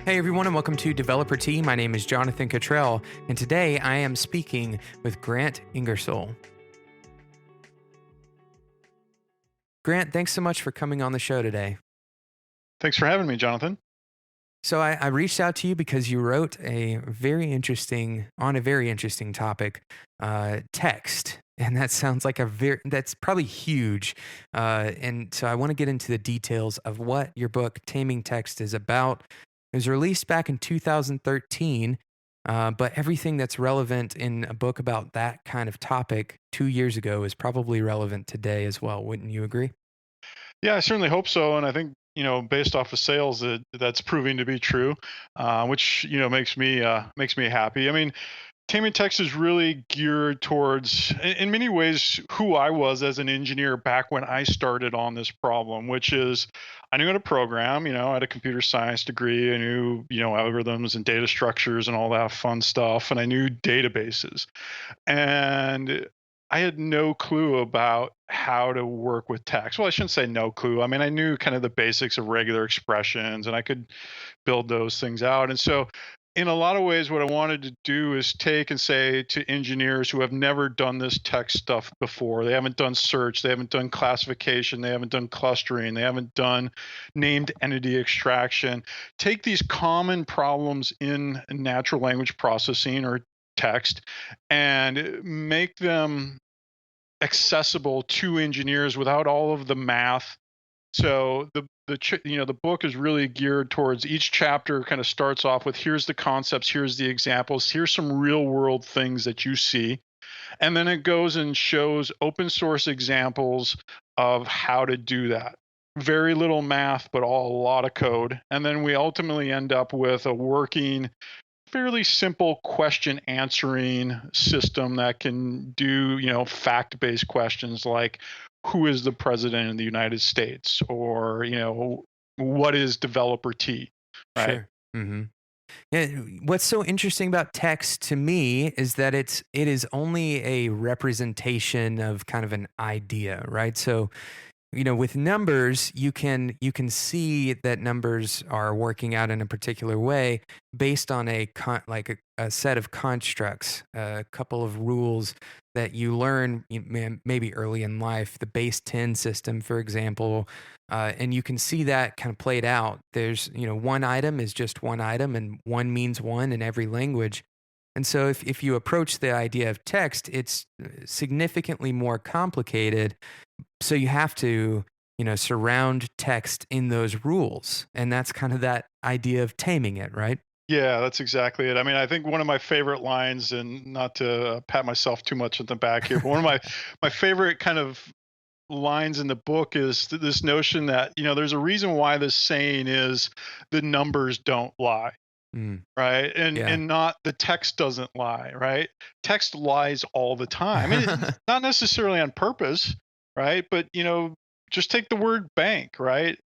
Hey everyone, and welcome to Developer Tea. My name is Jonathan Cottrell, and today I am speaking with Grant Ingersoll. Grant, thanks so much for coming on the show today. Thanks for having me, Jonathan. So I reached out to you because you wrote on a very interesting topic, text, and that sounds like that's probably huge. And so I want to get into the details of what your book Taming Text is about. It was released back in 2013, but everything that's relevant in a book about that kind of topic 2 years ago is probably relevant today as well. Wouldn't you agree? Yeah, I certainly hope so, and I think based off of sales, that's proving to be true, which makes me happy. I mean, Taming Text is really geared towards, in many ways, who I was as an engineer back when I started on this problem, which is I knew how to program. I had a computer science degree. I knew algorithms and data structures and all that fun stuff, and I knew databases. And I had no clue about how to work with text. Well, I shouldn't say no clue. I mean, I knew kind of the basics of regular expressions and I could build those things out. And so, in a lot of ways, what I wanted to do is take and say to engineers who have never done this text stuff before, they haven't done search, they haven't done classification, they haven't done clustering, they haven't done named entity extraction, take these common problems in natural language processing or text and make them accessible to engineers without all of the math. So the book is really geared towards each chapter kind of starts off with here's the concepts, here's the examples, here's some real world things that you see. And then it goes and shows open source examples of how to do that. Very little math, but a lot of code. And then we ultimately end up with a working fairly simple question answering system that can do, fact-based questions like who is the president of the United States or, what is developer T, right? Sure. Mm-hmm. Yeah, what's so interesting about text to me is that it is only a representation of kind of an idea, right? So with numbers, you can see that numbers are working out in a particular way based on a set of constructs, a couple of rules that you learn maybe early in life, the base 10 system, for example, and you can see that kind of played out. There's one item is just one item, and one means one in every language. And so if you approach the idea of text, it's significantly more complicated. So you have to, surround text in those rules. And that's kind of that idea of taming it, right? Yeah, that's exactly it. I mean, I think one of my favorite lines, and not to pat myself too much at the back here, but one of my favorite kind of lines in the book is this notion that there's a reason why this saying is the numbers don't lie. Mm, Right. And yeah. not the text doesn't lie, right? Text lies all the time. And not necessarily on purpose, right? But just take the word bank, right?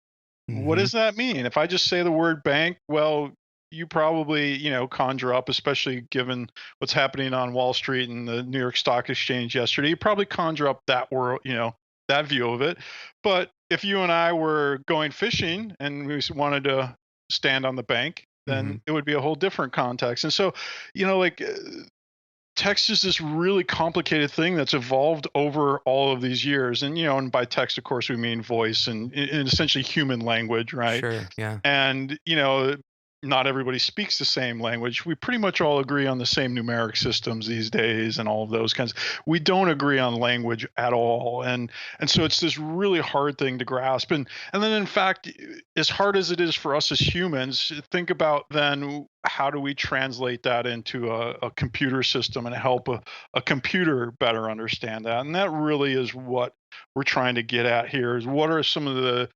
What Hmm. does that mean? If I just say the word bank, well, you probably, conjure up, especially given what's happening on Wall Street and the New York Stock Exchange yesterday, you probably conjure up that world, that view of it. But if you and I were going fishing and we wanted to stand on the bank, Hmm. then it would be a whole different context. And so, like text is this really complicated thing that's evolved over all of these years. And by text, of course, we mean voice and essentially human language, right? Sure. Yeah. And not everybody speaks the same language. We pretty much all agree on the same numeric systems these days and all of those kinds. We don't agree on language at all. And so it's this really hard thing to grasp. And then in fact, as hard as it is for us as humans, think about then how do we translate that into a computer system and help a computer better understand that? And that really is what we're trying to get at here is what are some of the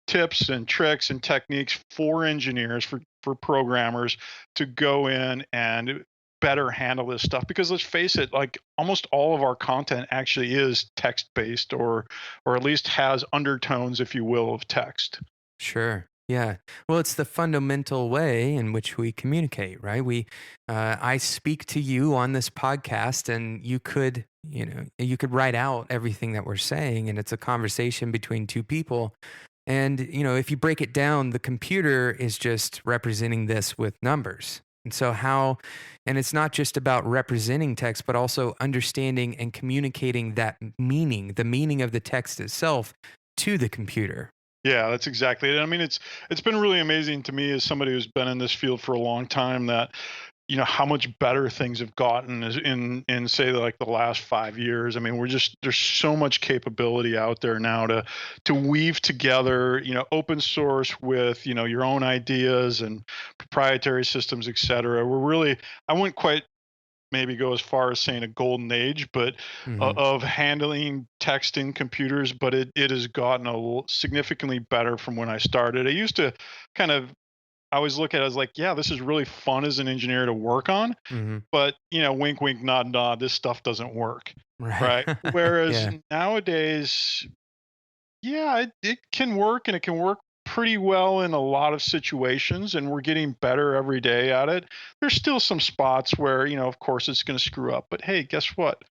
tips and tricks and techniques for engineers, for programmers to go in and better handle this stuff, because let's face it, like almost all of our content actually is text based or at least has undertones, if you will, of text. Sure. Yeah. Well, it's the fundamental way in which we communicate, right? I speak to you on this podcast, and you could write out everything that we're saying, and it's a conversation between two people. And, if you break it down, the computer is just representing this with numbers. And so, and it's not just about representing text, but also understanding and communicating that meaning, the meaning of the text itself to the computer. Yeah, that's exactly it. I mean, it's been really amazing to me as somebody who's been in this field for a long time that how much better things have gotten in say like the last 5 years. I mean, there's so much capability out there now to weave together open source with your own ideas and proprietary systems, et cetera. I wouldn't quite maybe go as far as saying a golden age, but Hmm. of handling text in computers. But it has gotten significantly better from when I started. I used to kind of I always look at it as like, yeah, this is really fun as an engineer to work on, Hmm. but wink, wink, nod, nod, this stuff doesn't work, Right. right? Whereas Yeah. nowadays, yeah, it can work, and it can work pretty well in a lot of situations, and we're getting better every day at it. There's still some spots where, of course, it's going to screw up, but hey, guess what?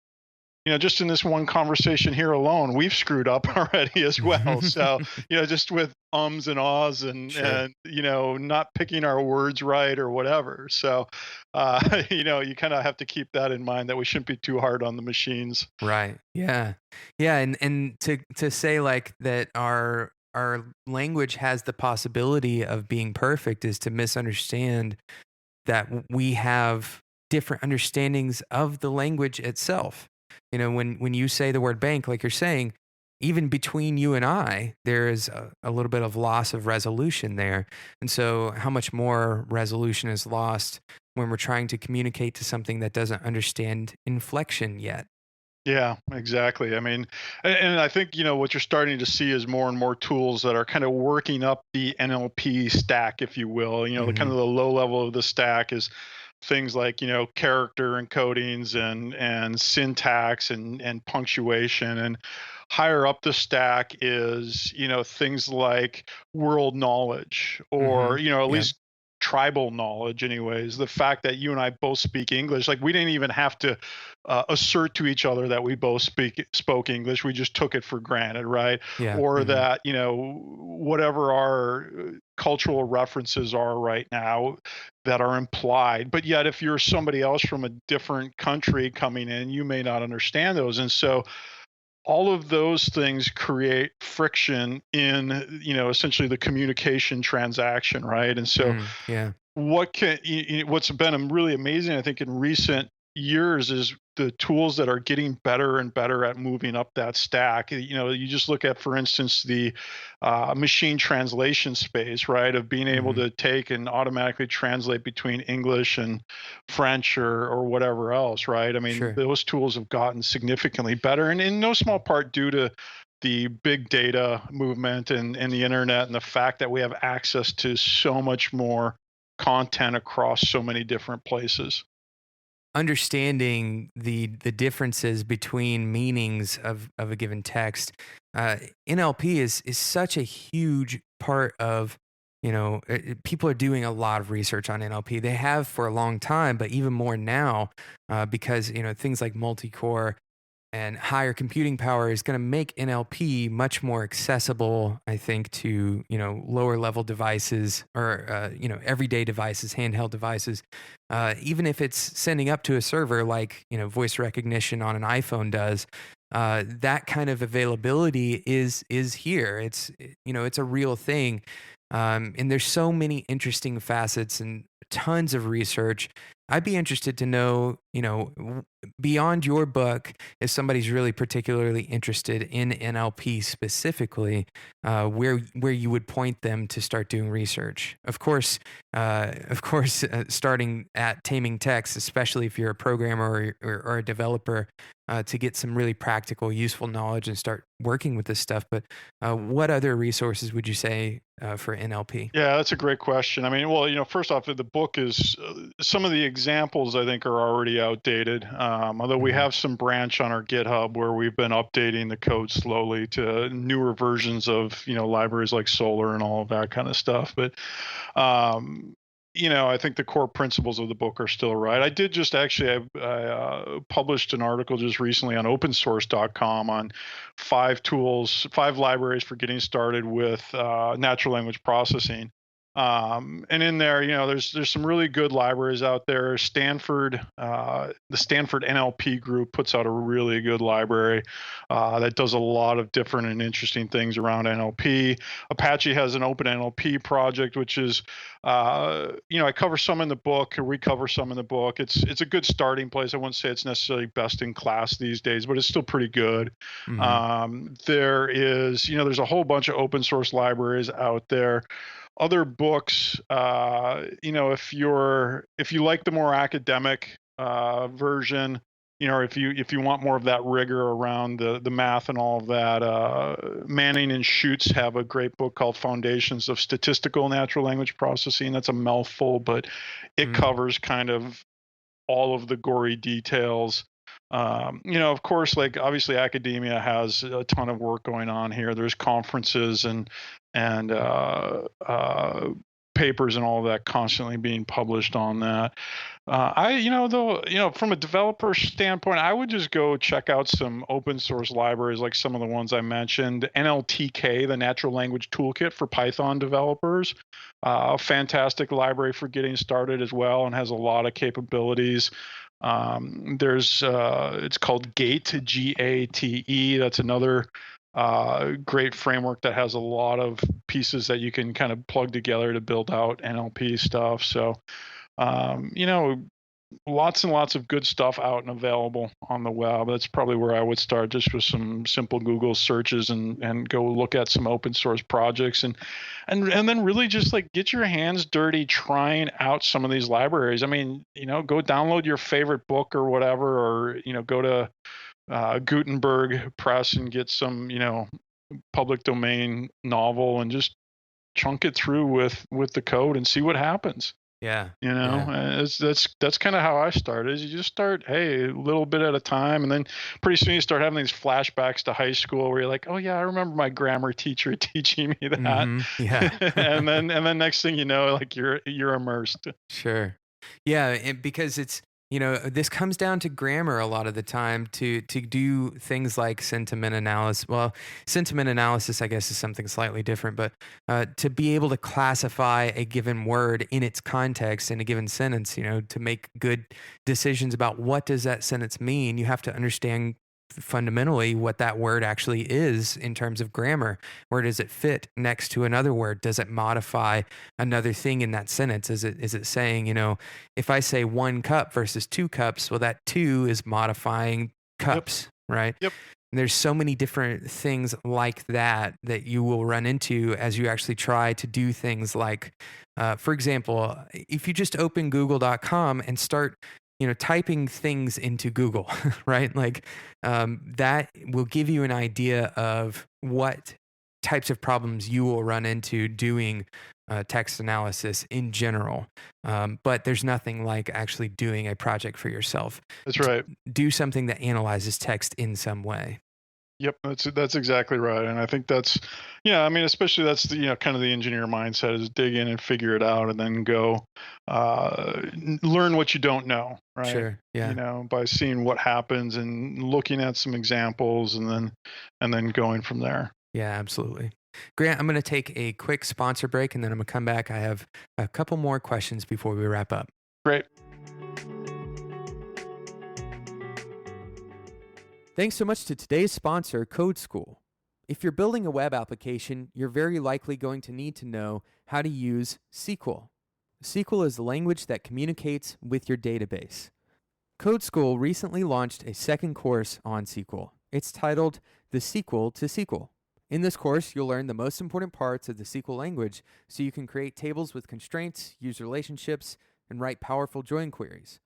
Just in this one conversation here alone, we've screwed up already as well. So, just with ums and ahs Sure. and not picking our words right or whatever. So, you kind of have to keep that in mind that we shouldn't be too hard on the machines. Right. Yeah. Yeah. And to say like that our language has the possibility of being perfect is to misunderstand that we have different understandings of the language itself. When you say the word bank, like you're saying, even between you and I, there is a little bit of loss of resolution there. And so, how much more resolution is lost when we're trying to communicate to something that doesn't understand inflection yet? Yeah, exactly. I mean, and I think, what you're starting to see is more and more tools that are kind of working up the NLP stack, if you will. The kind Hmm. of the low level of the stack is things like, character encodings and syntax and punctuation. And higher up the stack is, things like world knowledge Hmm. or, at Yeah. least tribal knowledge anyways. The fact that you and I both speak English, like we didn't even have to assert to each other that we both spoke English. We just took it for granted, right? Yeah. Or Hmm. that whatever our cultural references are right now that are implied. But yet, if you're somebody else from a different country coming in, you may not understand those, and so all of those things create friction in essentially the communication transaction, right? And so Yeah. what's been really amazing, I think, in recent years is the tools that are getting better and better at moving up that stack. You just look at, for instance, the machine translation space, right? Of being able Hmm. to take and automatically translate between English and French or whatever else, right? I mean, Sure. those tools have gotten significantly better, and in no small part due to the big data movement and the internet and the fact that we have access to so much more content across so many different places. Understanding the differences between meanings of a given text, uh, NLP is such a huge part of people are doing a lot of research on NLP. They have for a long time, but even more now because things like multi-core and higher computing power is going to make NLP much more accessible, I think, to lower level devices or everyday devices, handheld devices. Even if it's sending up to a server like voice recognition on an iPhone does, that kind of availability is here. It's a real thing, and there's so many interesting facets and tons of research. I'd be interested to know, beyond your book, if somebody's really particularly interested in NLP specifically, where you would point them to start doing research. Of course, starting at taming text, especially if you're a programmer or a developer, to get some really practical, useful knowledge and start working with this stuff. But what other resources would you say for NLP? Yeah, that's a great question. I mean, well, first off, the book is some of the examples I think are already outdated. Although we Hmm. have some branch on our GitHub where we've been updating the code slowly to newer versions of libraries like Solar and all of that kind of stuff. But um, I think the core principles of the book are still right. I did just actually, I published an article just recently on opensource.com on 5 libraries for getting started with natural language processing. And in there, there's some really good libraries out there. The Stanford NLP group puts out a really good library that does a lot of different and interesting things around NLP. Apache has an open NLP project, which is, I cover some in the book, or we cover some in the book. It's a good starting place. I wouldn't say it's necessarily best in class these days, but it's still pretty good. Hmm. There's a whole bunch of open source libraries out there. Other books, if you like the more academic version, if you want more of that rigor around the math and all of that, Manning and Schutz have a great book called Foundations of Statistical Natural Language Processing. That's a mouthful, but it Mm. covers kind of all of the gory details. Of course, like obviously academia has a ton of work going on here. There's conferences and papers and all of that constantly being published on that. From a developer standpoint, I would just go check out some open source libraries like some of the ones I mentioned. NLTK, the Natural Language Toolkit for Python developers, a fantastic library for getting started as well, and has a lot of capabilities. It's called Gate, GATE. That's another great framework that has a lot of pieces that you can kind of plug together to build out NLP stuff. So, um, you know, lots and lots of good stuff out and available on the web. That's probably where I would start, just with some simple Google searches, and go look at some open source projects, and then really just like get your hands dirty trying out some of these libraries. I mean, go download your favorite book or whatever, or go to Gutenberg Press and get some public domain novel, and just chunk it through with the code and see what happens. Yeah. Yeah. That's kind of how I started. Is you just start, hey, a little bit at a time, and then pretty soon you start having these flashbacks to high school where you're like, oh yeah, I remember my grammar teacher teaching me that. Hmm. Yeah. and then next thing you know, like you're immersed. Sure. Yeah, because this comes down to grammar a lot of the time to do things like sentiment analysis. Well, sentiment analysis, I guess, is something slightly different, but to be able to classify a given word in its context in a given sentence, to make good decisions about what does that sentence mean, you have to understand fundamentally what that word actually is in terms of grammar. Where does it fit next to another word? Does it modify another thing in that sentence? Is it saying, if I say 1 cup versus 2 cups, well, that 2 is modifying Yep. cups, right? Yep. And there's so many different things like that you will run into as you actually try to do things like, for example, if you just open google.com and start typing things into Google, right? Like that will give you an idea of what types of problems you will run into doing text analysis in general. But there's nothing like actually doing a project for yourself. That's right. Do something that analyzes text in some way. Yep, that's exactly right, and I think that's, yeah, I mean, especially that's the kind of the engineer mindset, is dig in and figure it out, and then go learn what you don't know, right? Sure. Yeah. By seeing what happens and looking at some examples, and then going from there. Yeah, absolutely. Grant, I'm going to take a quick sponsor break and then I'm going to come back. I have a couple more questions before we wrap up. Great. Thanks so much to today's sponsor, Code School. If you're building a web application, you're very likely going to need to know how to use SQL. SQL is the language that communicates with your database. Code School recently launched a second course on SQL. It's titled The Sequel to SQL. In this course, you'll learn the most important parts of the SQL language so you can create tables with constraints, use relationships, and write powerful join queries.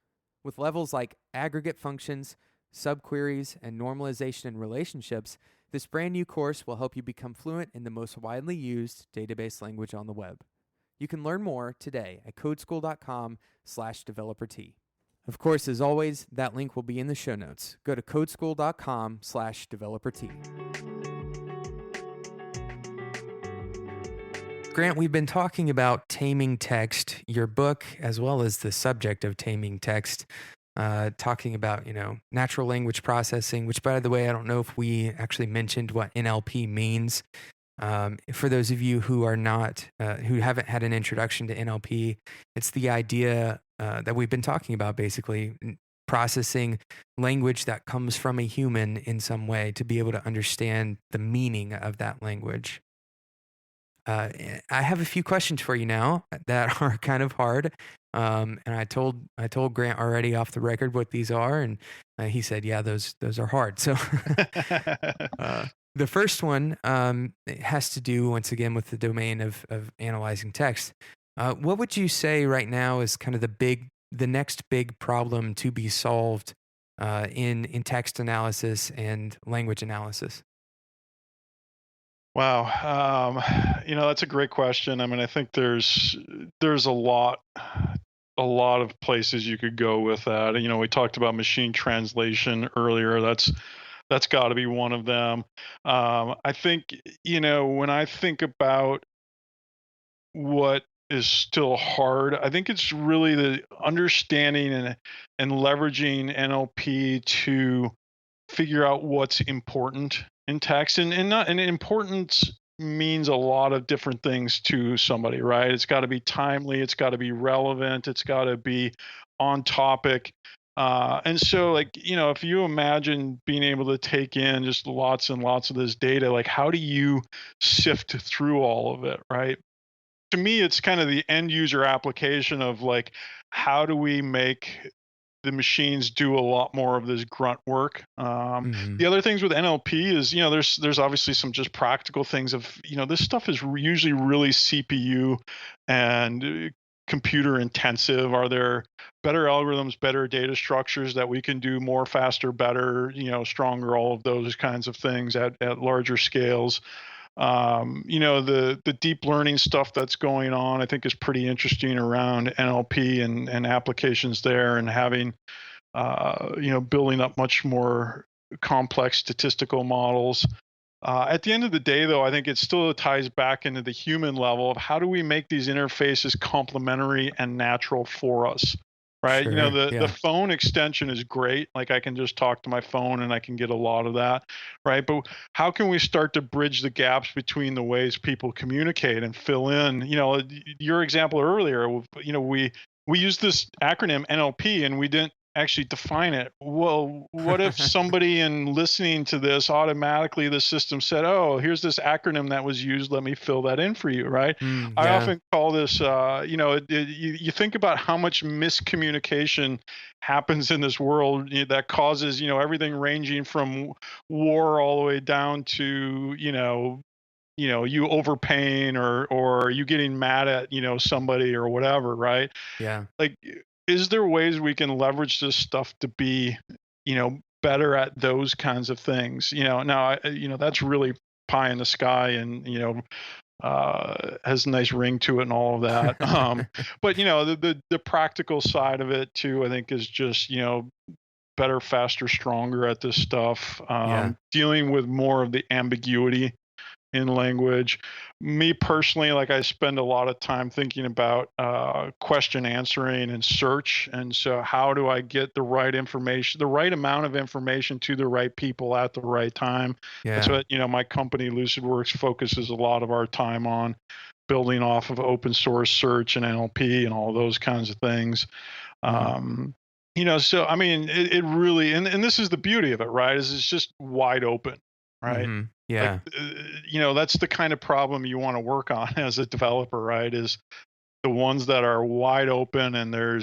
With levels like aggregate functions, subqueries, and normalization and relationships, this brand new course will help you become fluent in the most widely used database language on the web. You can learn more today at codeschool.com/developer-t. Of course, as always, that link will be in the show notes. Go to codeschool.com/developer-t. Grant, we've been talking about taming text, your book, as well as the subject of taming text, talking about, natural language processing, which, by the way, I don't know if we actually mentioned what NLP means. For those of you who are not, who haven't had an introduction to NLP, it's the idea that we've been talking about, basically processing language that comes from a human in some way to be able to understand the meaning of that language. Uh, I have a few questions for you now that are kind of hard. And I told Grant already off the record what these are, and he said, "Yeah, those are hard." So the first one it has to do once again with the domain of analyzing text. What would you say right now is kind of the next big problem to be solved in text analysis and language analysis? Wow. That's a great question. I mean, I think there's a lot of places you could go with that. We talked about machine translation earlier. That's got to be one of them. I think, when I think about what is still hard, I think it's really the understanding and leveraging NLP to figure out what's important in text, and importance means a lot of different things to somebody, right? It's got to be timely, it's got to be relevant, it's got to be on topic. And so, like, if you imagine being able to take in just lots and lots of this data, like, how do you sift through all of it, right? To me, it's kind of the end user application of, like, how do we make the machines do a lot more of this grunt work. Hmm. The other things with NLP is, there's obviously some just practical things of, this stuff is usually really CPU and computer intensive. Are there better algorithms, better data structures that we can do more, faster, better, stronger, all of those kinds of things at larger scales? The deep learning stuff that's going on, I think, is pretty interesting around NLP and applications there, and having building up much more complex statistical models. At the end of the day, though, I think it still ties back into the human level of how do we make these interfaces complementary and natural for us, right? Sure. The Yeah. phone extension is great. Like, I can just talk to my phone and I can get a lot of that, right? But how can we start to bridge the gaps between the ways people communicate and fill in? Your example earlier, we use this acronym NLP and we didn't actually define it. Well, what if somebody in listening to this, automatically the system said, "Oh, here's this acronym that was used. Let me fill that in for you," right? I Yeah. often call this, you think about how much miscommunication happens in this world, that causes, everything ranging from war all the way down to, you overpaying, or you getting mad at, somebody or whatever, right? Yeah. Like, is there ways we can leverage this stuff to be, better at those kinds of things? Now, that's really pie in the sky, and, has a nice ring to it and all of that. But, the practical side of it too, I think, is just, better, faster, stronger at this stuff. Yeah. Dealing with more of the ambiguity in language. Me personally, like, I spend a lot of time thinking about question answering and search. And so, how do I get the right information, the right amount of information to the right people at the right time? That's Yeah. what, my company, LucidWorks, focuses a lot of our time on, building off of open source search and NLP and all those kinds of things. Mm. Um, so, I mean, it really, and this is the beauty of it, right? Is it's just wide open, right? Hmm. Like, Yeah. that's the kind of problem you want to work on as a developer, right? Is the ones that are wide open, and they're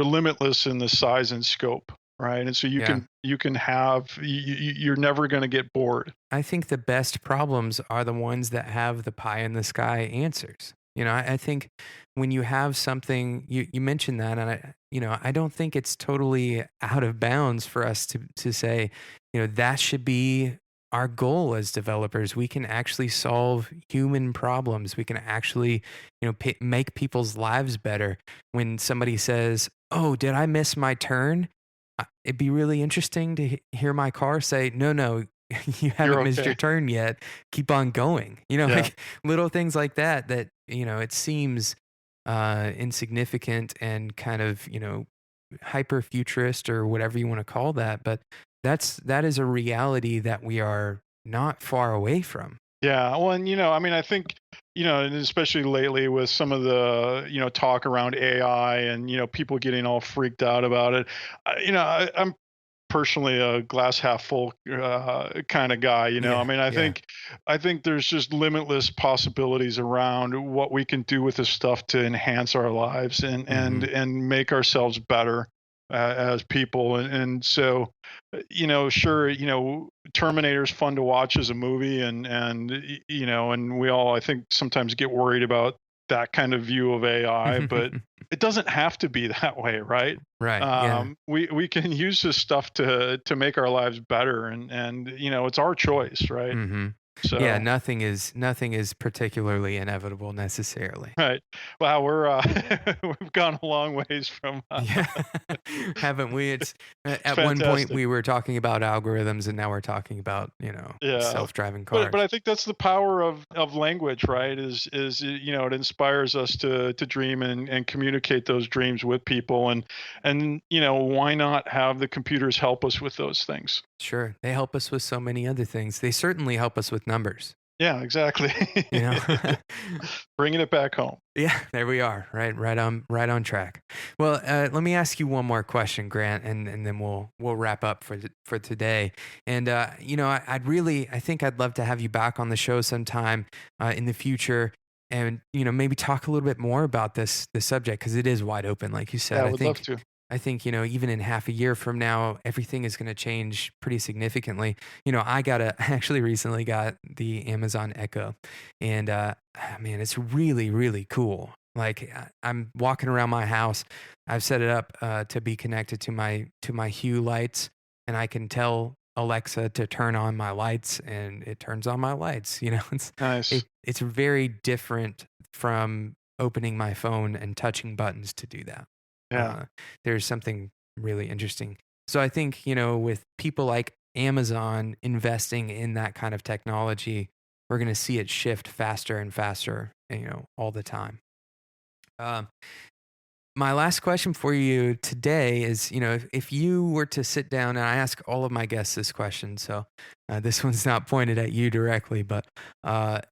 limitless in the size and scope, right? And so Yeah. you can have, you're never going to get bored. I think the best problems are the ones that have the pie in the sky answers. I think when you have something, you mentioned that, and I don't think it's totally out of bounds for us to say, that should be our goal as developers. We can actually solve human problems. We can actually, make people's lives better. When somebody says, "Oh, did I miss my turn?" It'd be really interesting to hear my car say, "No, no, you You're haven't missed okay. your turn yet. Keep on going. Yeah. Like little things like that that, it seems insignificant and kind of, hyper futurist or whatever you want to call that, but that is a reality that we are not far away from. Yeah, well, and I mean, I think, and especially lately with some of the, talk around AI and people getting all freaked out about it. I'm personally a glass half full kind of guy. I Yeah, mean, yeah. I think there's just limitless possibilities around what we can do with this stuff to enhance our lives and Mhm. make ourselves better as people. And so, sure, Terminator's fun to watch as a movie, and we all, I think, sometimes get worried about that kind of view of AI, but it doesn't have to be that way, right? Right. Yeah. We can use this stuff to make our lives better, and it's our choice, right? Mhm. Yeah, So, nothing is particularly inevitable necessarily. right. Wow, we've gone a long ways from Yeah. Haven't we? It's it's at one point fantastic. we were talking about algorithms and now we're talking about, Yeah. self-driving But cars. I think that's the power of language, right? It inspires us to dream and communicate those dreams with people, and why not have the computers help us with those things? Sure. They help us with so many other things. They certainly help us with numbers, Yeah, exactly. you know? Bringing it back home. Yeah, there we are. Right on track. Well, let me ask you one more question, Grant, and then we'll wrap up for today. And I think I'd love to have you back on the show sometime in the future, and maybe talk a little bit more about this subject because it is wide open, like you Yeah, said. I I would love think to. I think even in half a year from now, everything is going to change pretty significantly. I actually recently got the Amazon Echo, and man, it's really, really cool. Like I'm walking around my house. I've set it up to be connected to my Hue lights, and I can tell Alexa to turn on my lights, and it turns on my lights. Nice. It's very different from opening my phone and touching buttons to do that. Yeah. Uh, there's something really interesting. So I think with people like Amazon investing in that kind of technology, we're going to see it shift faster and faster, all the time. Um, my last question for you today is, if you were to sit down, and I ask all of my guests this question, so this one's not pointed at you directly, but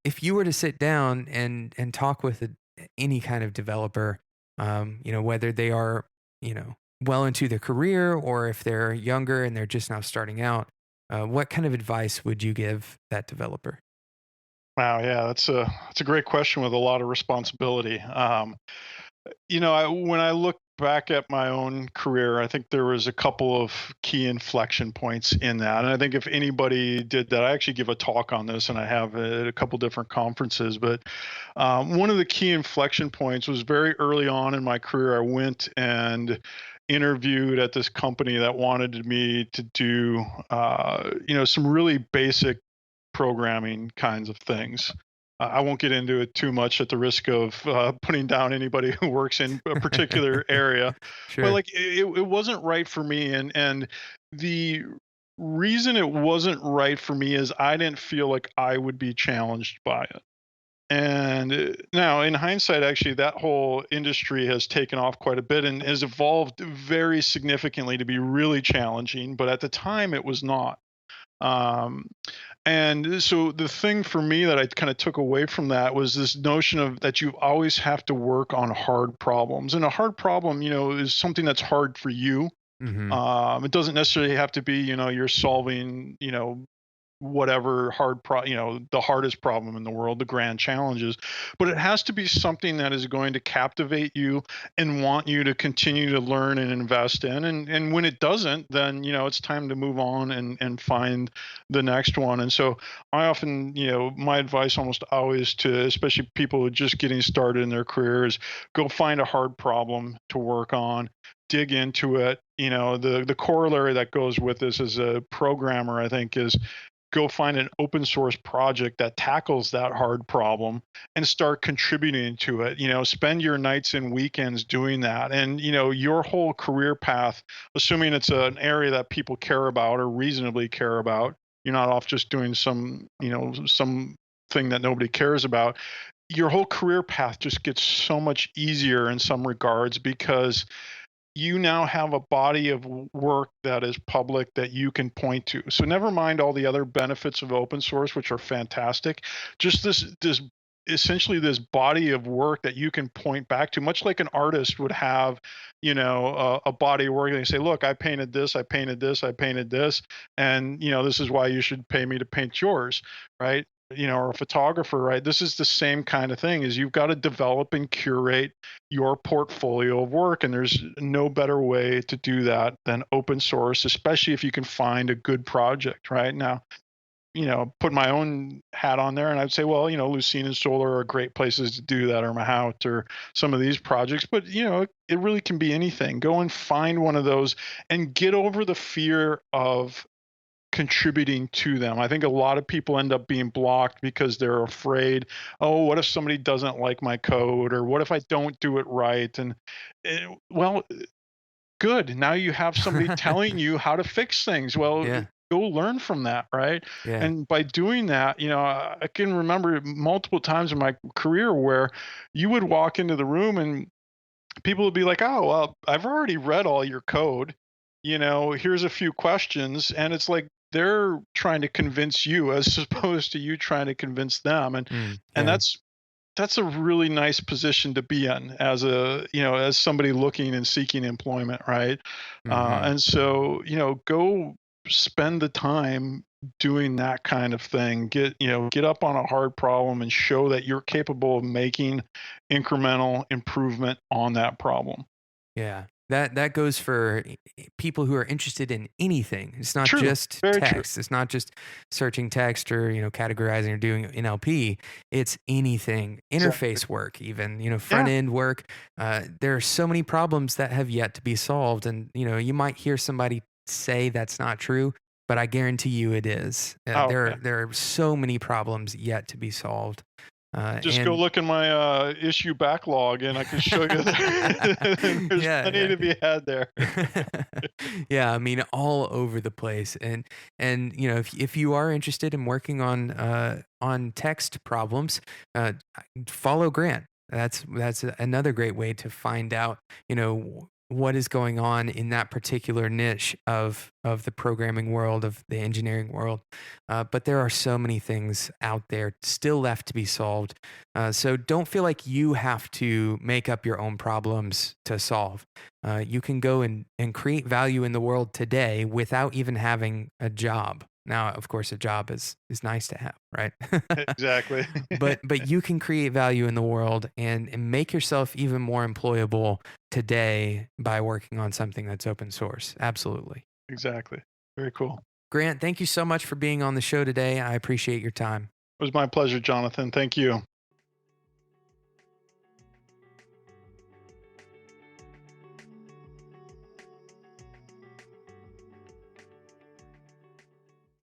if you were to sit down and talk with any kind of developer, whether they are, well into their career or if they're younger and they're just now starting out, what kind of advice would you give that developer? Wow. Yeah, that's a great question with a lot of responsibility. When I look back at my own career, I think there was a couple of key inflection points in that. And I think if anybody did that, I actually give a talk on this, and I have it at a couple different conferences. But one of the key inflection points was very early on in my career. I went and interviewed at this company that wanted me to do, some really basic programming kinds of things. I won't get into it too much at the risk of putting down anybody who works in a particular area, but Sure. like it wasn't right for me, and the reason it wasn't right for me is I didn't feel like I would be challenged by it. And now, in hindsight, actually, that whole industry has taken off quite a bit and has evolved very significantly to be really challenging. But at the time, it was not. Um, and so the thing for me that I kind of took away from that was this notion of that you always have to work on hard problems. And a hard problem, is something that's hard for you. Hmm. It doesn't necessarily have to be, you're solving, whatever the hardest problem in the world, the grand challenges, but it has to be something that is going to captivate you and want you to continue to learn and invest in. And when it doesn't, then it's time to move on and find the next one. And so I often, my advice almost always to especially people who are just getting started in their careers, go find a hard problem to work on, dig into it. The corollary that goes with this as a programmer, I think, is go find an open source project that tackles that hard problem and start contributing to it. Spend your nights and weekends doing that. And your whole career path, assuming it's an area that people care about or reasonably care about, You're not off just doing some, some thing that nobody cares about. Your whole career path just gets so much easier in some regards because you now have a body of work that is public that you can point to. So never mind all the other benefits of open source, which are fantastic. Just this essentially this body of work that you can point back to, much like an artist would have, a body of work. They say, look, I painted this, I painted this, I painted this, and this is why you should pay me to paint yours, right? Or a photographer, right? This is the same kind of thing. Is you've got to develop and curate your portfolio of work, and there's no better way to do that than open source, especially if you can find a good project. Right now, put my own hat on there, and I'd say, well, Lucene and Solar are great places to do that, or Mahout, or some of these projects. But it really can be anything. Go and find one of those and get over the fear of contributing to them. I think a lot of people end up being blocked because they're afraid, oh, what if somebody doesn't like my code, or what if I don't do it right? And well, good. Now you have somebody telling you how to fix things. Well, Yeah. go learn from that, right? Yeah. And by doing that, I can remember multiple times in my career where you would walk into the room and people would be like, oh, well, I've already read all your code. Here's a few questions. And it's like they're trying to convince you as opposed to you trying to convince them. And Yeah. that's a really nice position to be in as as somebody looking and seeking employment, right? Hmm. And so, go spend the time doing that kind of thing. Get up on a hard problem and show that you're capable of making incremental improvement on that problem. Yeah. That goes for people who are interested in anything. It's not True. just Very true. text. It's not just searching text or, categorizing or doing NLP. It's anything. Exactly. Interface work, even, front Yeah. end work. There are so many problems that have yet to be solved. And, you might hear somebody say that's not true, but I guarantee you it is. Oh, yeah. There are so many problems yet to be solved. Just go And look in my issue backlog, and I can show you there. There's yeah, plenty yeah. to be had there. Yeah, I mean, all over the place. And if you are interested in working on text problems, uh follow Grant. That's another great way to find out, what is going on in that particular niche of the programming world, of the engineering world. But there are so many things out there still left to be solved. So don't feel like you have to make up your own problems to solve. You can go and create value in the world today without even having a job. Now, of course, a job is nice to have, right? Exactly. but you can create value in the world and make yourself even more employable today by working on something that's open source. Absolutely. Exactly. Very cool. Grant, thank you so much for being on the show today. I appreciate your time. It was my pleasure, Jonathan. Thank you.